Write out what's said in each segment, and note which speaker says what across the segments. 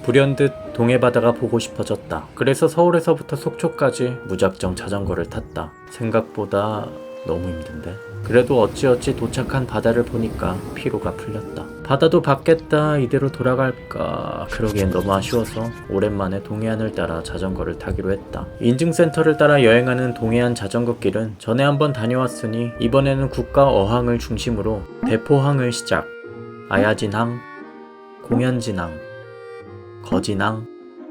Speaker 1: 불현듯 동해바다가 보고 싶어졌다. 그래서 서울에서부터 속초까지 무작정 자전거를 탔다. 생각보다 너무 힘든데? 그래도 어찌어찌 도착한 바다를 보니까 피로가 풀렸다. 바다도 받겠다, 이대로 돌아갈까. 그러기엔 너무 아쉬워서 오랜만에 동해안을 따라 자전거를 타기로 했다. 인증센터를 따라 여행하는 동해안 자전거길은 전에 한번 다녀왔으니 이번에는 국가 어항을 중심으로 대포항을 시작, 아야진항, 공연진항, 거진항,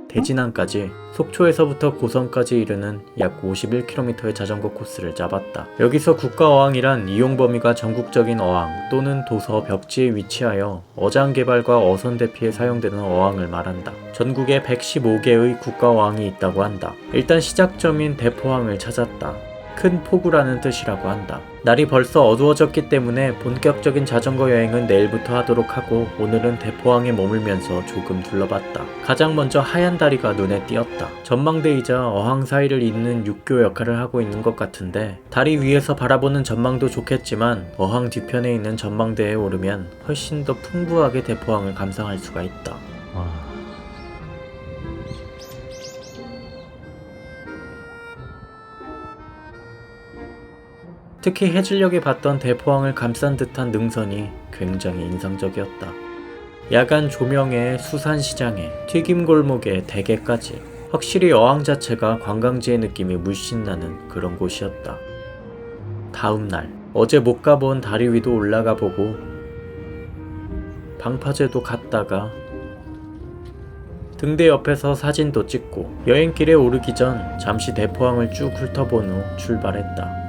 Speaker 1: 대진항까지 속초에서부터 고성까지 이르는 약 51km의 자전거 코스를 잡았다. 여기서 국가어항이란 이용 범위가 전국적인 어항 또는 도서 벽지에 위치하여 어장 개발과 어선 대피에 사용되는 어항을 말한다. 전국에 115개의 국가어항이 있다고 한다. 일단 시작점인 대포항을 찾았다. 큰 폭우라는 뜻이라고 한다. 날이 벌써 어두워졌기 때문에 본격적인 자전거 여행은 내일부터 하도록 하고 오늘은 대포항에 머물면서 조금 둘러봤다. 가장 먼저 하얀 다리가 눈에 띄었다. 전망대이자 어항 사이를 잇는 육교 역할을 하고 있는 것 같은데 다리 위에서 바라보는 전망도 좋겠지만 어항 뒤편에 있는 전망대에 오르면 훨씬 더 풍부하게 대포항을 감상할 수가 있다. 특히 해질녘에 봤던 대포항을 감싼 듯한 능선이 굉장히 인상적이었다. 야간 조명에 수산시장에 튀김골목에 대게까지 확실히 어항 자체가 관광지의 느낌이 물씬 나는 그런 곳이었다. 다음날 어제 못 가본 다리 위도 올라가 보고 방파제도 갔다가 등대 옆에서 사진도 찍고 여행길에 오르기 전 잠시 대포항을 쭉 훑어본 후 출발했다.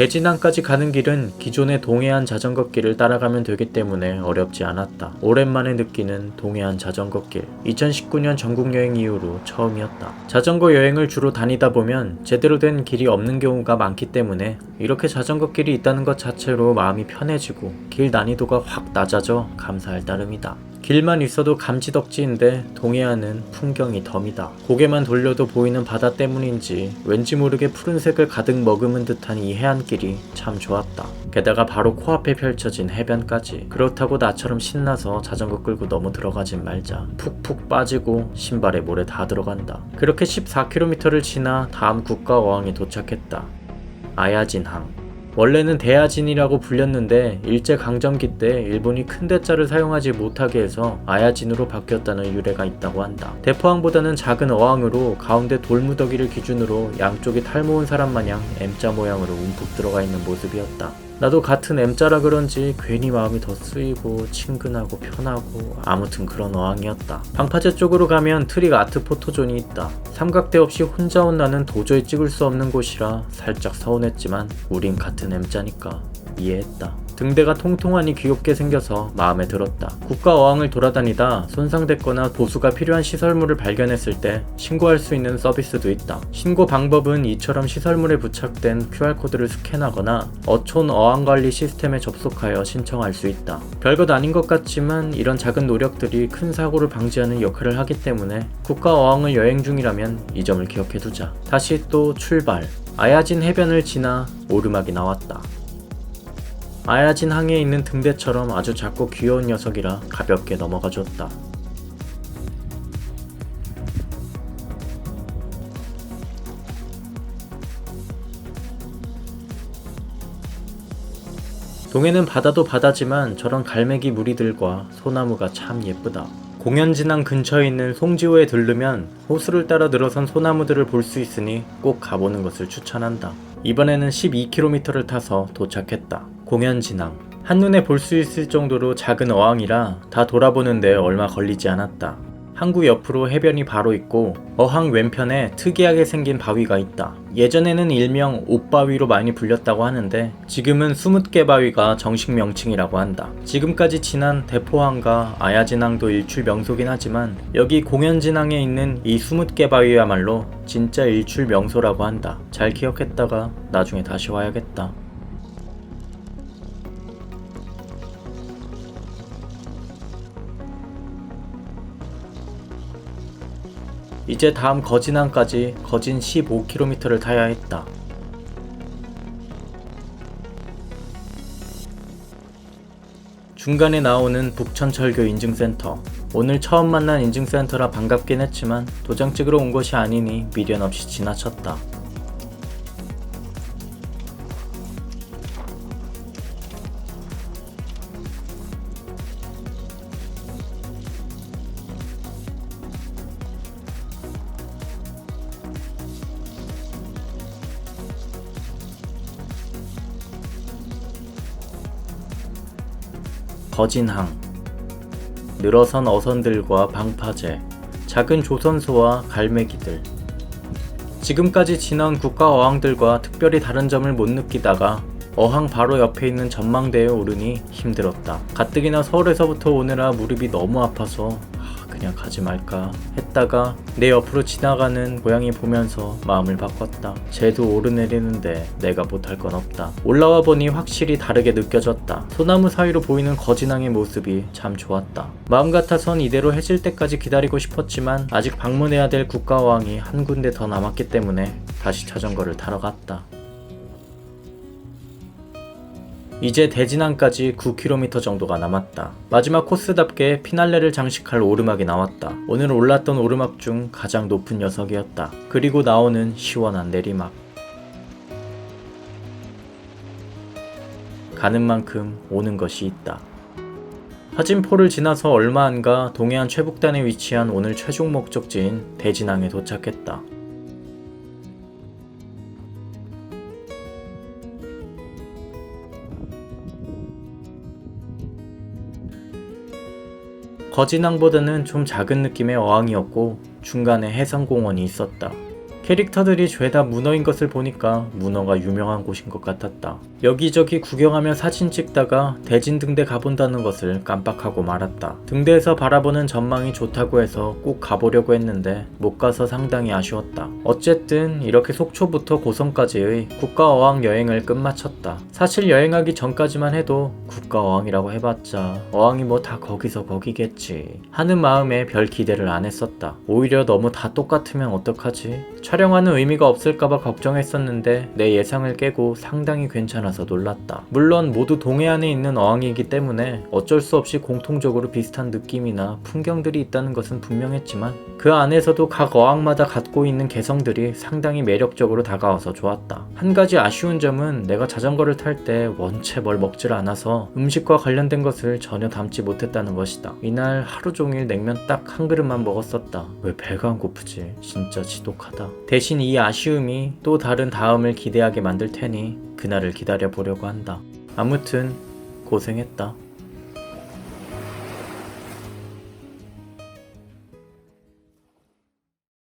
Speaker 1: 대진항까지 가는 길은 기존의 동해안 자전거길을 따라가면 되기 때문에 어렵지 않았다. 오랜만에 느끼는 동해안 자전거길. 2019년 전국여행 이후로 처음이었다. 자전거 여행을 주로 다니다 보면 제대로 된 길이 없는 경우가 많기 때문에 이렇게 자전거길이 있다는 것 자체로 마음이 편해지고 길 난이도가 확 낮아져 감사할 따름이다. 길만 있어도 감지덕지인데 동해안은 풍경이 덤이다. 고개만 돌려도 보이는 바다 때문인지 왠지 모르게 푸른색을 가득 머금은 듯한 이 해안길이 참 좋았다. 게다가 바로 코앞에 펼쳐진 해변까지. 그렇다고 나처럼 신나서 자전거 끌고 너무 들어가진 말자. 푹푹 빠지고 신발에 모래 다 들어간다. 그렇게 14km를 지나 다음 국가어항에 도착했다. 아야진항. 원래는 대야진이라고 불렸는데 일제강점기 때 일본이 큰 대자를 사용하지 못하게 해서 아야진으로 바뀌었다는 유래가 있다고 한다. 대포항보다는 작은 어항으로 가운데 돌무더기를 기준으로 양쪽이 탈모은 사람 마냥 M자 모양으로 움푹 들어가 있는 모습이었다. 나도 같은 M자라 그런지 괜히 마음이 더 쓰이고 친근하고 편하고 아무튼 그런 어항이었다. 방파제 쪽으로 가면 트릭 아트 포토존이 있다. 삼각대 없이 혼자 온 나는 도저히 찍을 수 없는 곳이라 살짝 서운했지만 우린 같은 M자니까 이해했다. 등대가 통통하니 귀엽게 생겨서 마음에 들었다. 국가어항을 돌아다니다 손상됐거나 보수가 필요한 시설물을 발견했을 때 신고할 수 있는 서비스도 있다. 신고 방법은 이처럼 시설물에 부착된 QR코드를 스캔하거나 어촌 어항관리 시스템에 접속하여 신청할 수 있다. 별것 아닌 것 같지만 이런 작은 노력들이 큰 사고를 방지하는 역할을 하기 때문에 국가어항을 여행 중이라면 이 점을 기억해두자. 다시 또 출발. 아야진 해변을 지나 오르막이 나왔다. 아야진 항에 있는 등대처럼 아주 작고 귀여운 녀석이라 가볍게 넘어가줬다. 동해는 바다도 바다지만 저런 갈매기 무리들과 소나무가 참 예쁘다. 공연진항 근처에 있는 송지호에 들르면 호수를 따라 늘어선 소나무들을 볼 수 있으니 꼭 가보는 것을 추천한다. 이번에는 12km를 타서 도착했다. 공연진항. 한눈에 볼 수 있을 정도로 작은 어항이라 다 돌아보는데 얼마 걸리지 않았다. 항구 옆으로 해변이 바로 있고 어항 왼편에 특이하게 생긴 바위가 있다. 예전에는 일명 옥바위로 많이 불렸다고 하는데 지금은 수뭇개바위가 정식 명칭이라고 한다. 지금까지 지난 대포항과 아야진항도 일출 명소긴 하지만 여기 공연진항에 있는 이 수뭇개바위야말로 진짜 일출 명소라고 한다. 잘 기억했다가 나중에 다시 와야겠다. 이제 다음 거진항까지 거진 15km를 타야 했다. 중간에 나오는 북천철교 인증센터. 오늘 처음 만난 인증센터라 반갑긴 했지만 도장 찍으러 온 것이 아니니 미련 없이 지나쳤다. 거진항. 늘어선 어선들과 방파제, 작은 조선소와 갈매기들. 지금까지 지나온 국가 어항들과 특별히 다른 점을 못 느끼다가 어항 바로 옆에 있는 전망대에 오르니 힘들었다. 가뜩이나 서울에서부터 오느라 무릎이 너무 아파서 그냥 가지 말까 했다가 내 옆으로 지나가는 고양이 보면서 마음을 바꿨다. 쟤도 오르내리는데 내가 못할 건 없다. 올라와 보니 확실히 다르게 느껴졌다. 소나무 사이로 보이는 거진항의 모습이 참 좋았다. 마음 같아선 이대로 해질 때까지 기다리고 싶었지만 아직 방문해야 될 국가어항이 한 군데 더 남았기 때문에 다시 자전거를 타러 갔다. 이제 대진항까지 9km 정도가 남았다. 마지막 코스답게 피날레를 장식할 오르막이 나왔다. 오늘 올랐던 오르막 중 가장 높은 녀석이었다. 그리고 나오는 시원한 내리막. 가는 만큼 오는 것이 있다. 하진포를 지나서 얼마 안 가 동해안 최북단에 위치한 오늘 최종 목적지인 대진항에 도착했다. 거진항보다는 좀 작은 느낌의 어항이었고 중간에 해상공원이 있었다. 캐릭터들이 죄다 문어인 것을 보니까 문어가 유명한 곳인 것 같았다. 여기저기 구경하며 사진 찍다가 대진 등대 가본다는 것을 깜빡하고 말았다. 등대에서 바라보는 전망이 좋다고 해서 꼭 가보려고 했는데 못 가서 상당히 아쉬웠다. 어쨌든 이렇게 속초부터 고성까지의 국가어항 여행을 끝마쳤다. 사실 여행하기 전까지만 해도 국가어항이라고 해봤자 어항이 뭐 다 거기서 거기겠지 하는 마음에 별 기대를 안 했었다. 오히려 너무 다 똑같으면 어떡하지? 촬영하는 의미가 없을까봐 걱정했었는데 내 예상을 깨고 상당히 괜찮아서 놀랐다. 물론 모두 동해안에 있는 어항이기 때문에 어쩔 수 없이 공통적으로 비슷한 느낌이나 풍경들이 있다는 것은 분명했지만 그 안에서도 각 어항마다 갖고 있는 개성들이 상당히 매력적으로 다가와서 좋았다. 한 가지 아쉬운 점은 내가 자전거를 탈 때 원체 뭘 먹질 않아서 음식과 관련된 것을 전혀 담지 못했다는 것이다. 이날 하루 종일 냉면 딱 한 그릇만 먹었었다. 왜 배가 안 고프지? 진짜 지독하다. 대신 이 아쉬움이 또 다른 다음을 기대하게 만들 테니 그날을 기다려 보려고 한다. 아무튼 고생했다.